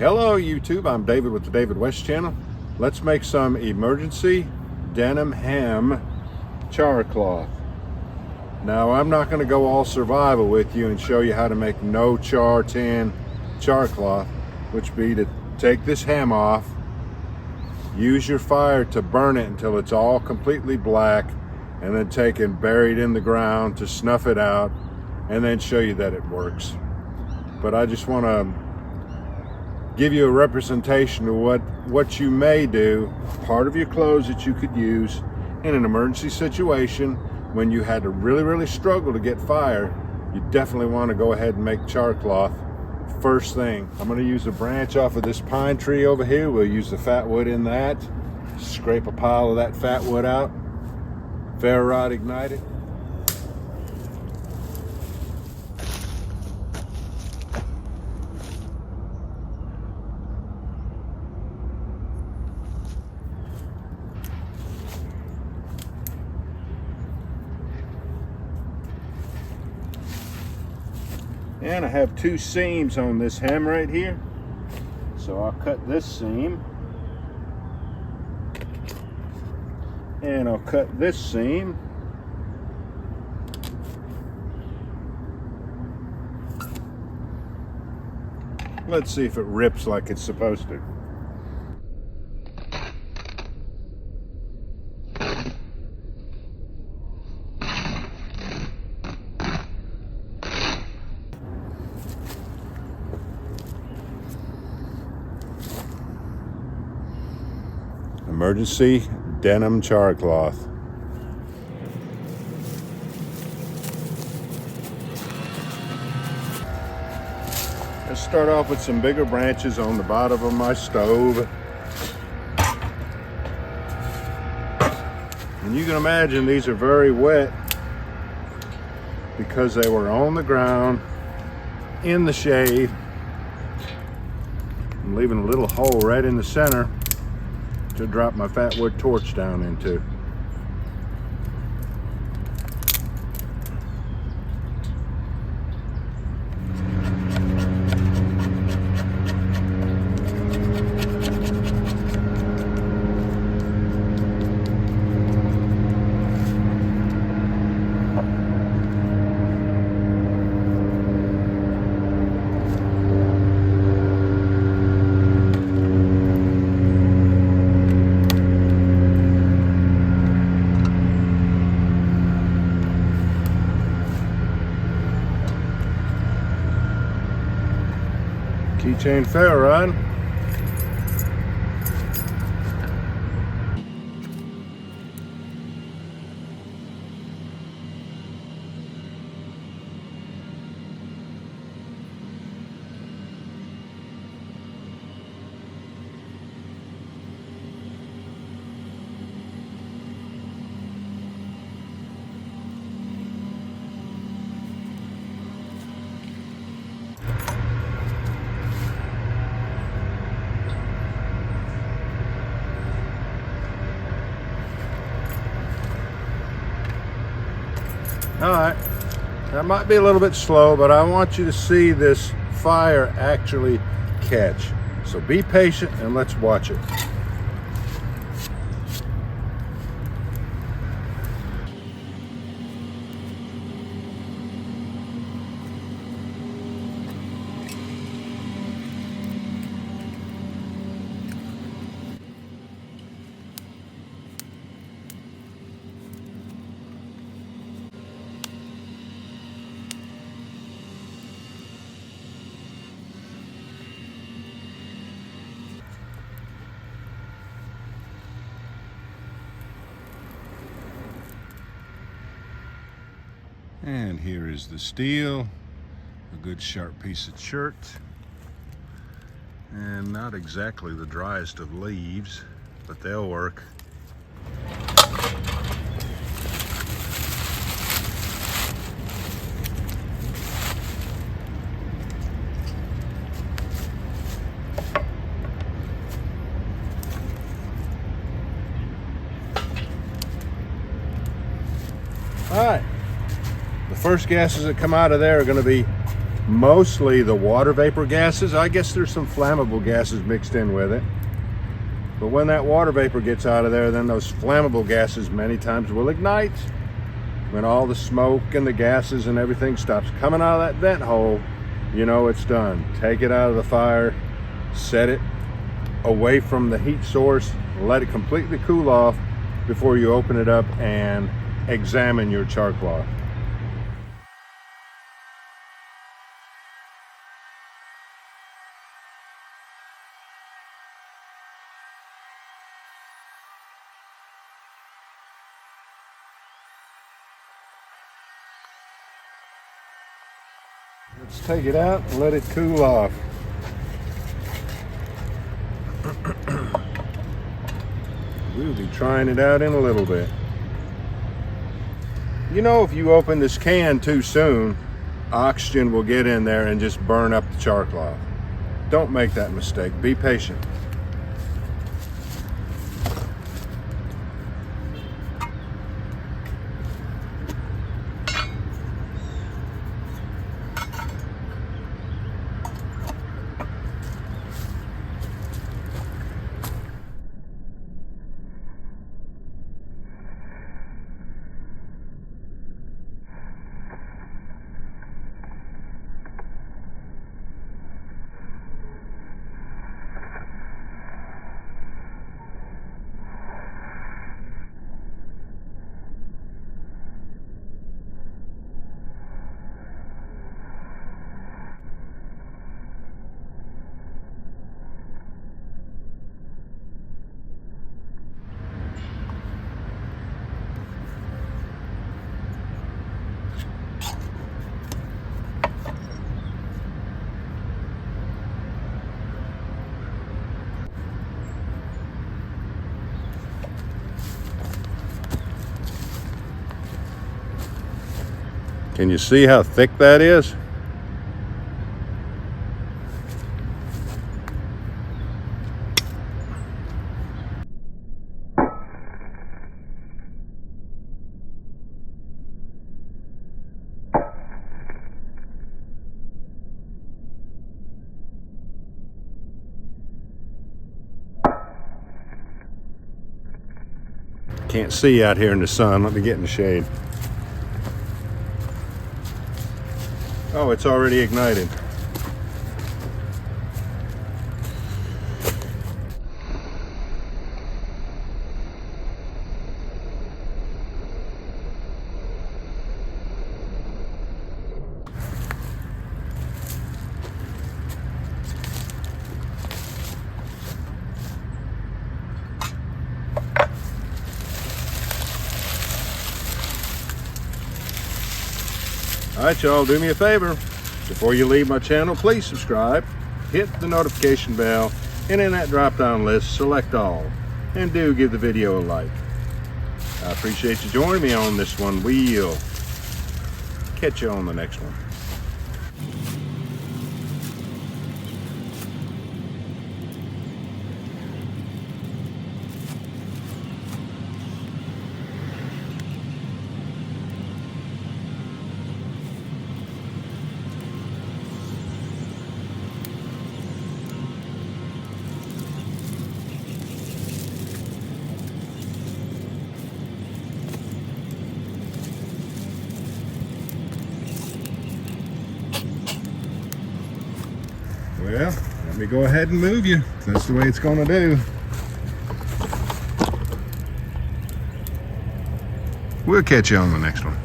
Hello YouTube, I'm David with the David West channel. Let's make some emergency denim hem char cloth. Now I'm not going to go all survival with you and show you how to make no char tan char cloth, which be to take this hem off, use your fire to burn it until it's all completely black, and then take and bury it in the ground to snuff it out and then show you that it works. But I just want to give you a representation of what you may do, part of your clothes that you could use in an emergency situation when you had to really struggle to get fire. You definitely want to go ahead and make char cloth first thing. I'm going to use a branch off of this pine tree over here. We'll use the fat wood in that, scrape a pile of that fat wood out, ferro rod ignited. And I have two seams on this hem right here, so I'll cut this seam and I'll cut this seam. Let's see if it rips like it's supposed to. Emergency denim char cloth. Let's start off with some bigger branches on the bottom of my stove. And you can imagine these are very wet because they were on the ground in the shade. I'm leaving a little hole right in the center to drop my fat wood torch down into. Keychain ferro rod. All right, that might be a little bit slow, but I want you to see this fire actually catch. So be patient and let's watch it. And here is the steel, a good sharp piece of chert, and not exactly the driest of leaves, but they'll work. All right. The first gases that come out of there are going to be mostly the water vapor gases. I guess there's some flammable gases mixed in with it. But when that water vapor gets out of there, then those flammable gases many times will ignite. When all the smoke and the gases and everything stops coming out of that vent hole, you know it's done. Take it out of the fire, set it away from the heat source, let it completely cool off before you open it up and examine your char cloth. Let's take it out and let it cool off. We'll be trying it out in a little bit. You know, if you open this can too soon, oxygen will get in there and just burn up the char cloth. Don't make that mistake. Be patient. Can you see how thick that is? Can't see out here in the sun. Let me get in the shade. Oh, it's already ignited. All right, y'all, do me a favor. Before you leave my channel, please subscribe, hit the notification bell, and in that drop-down list, select all. And do give the video a like. I appreciate you joining me on this one. We'll catch you on the next one. Well, let me go ahead and move you. That's the way it's going to do. We'll catch you on the next one.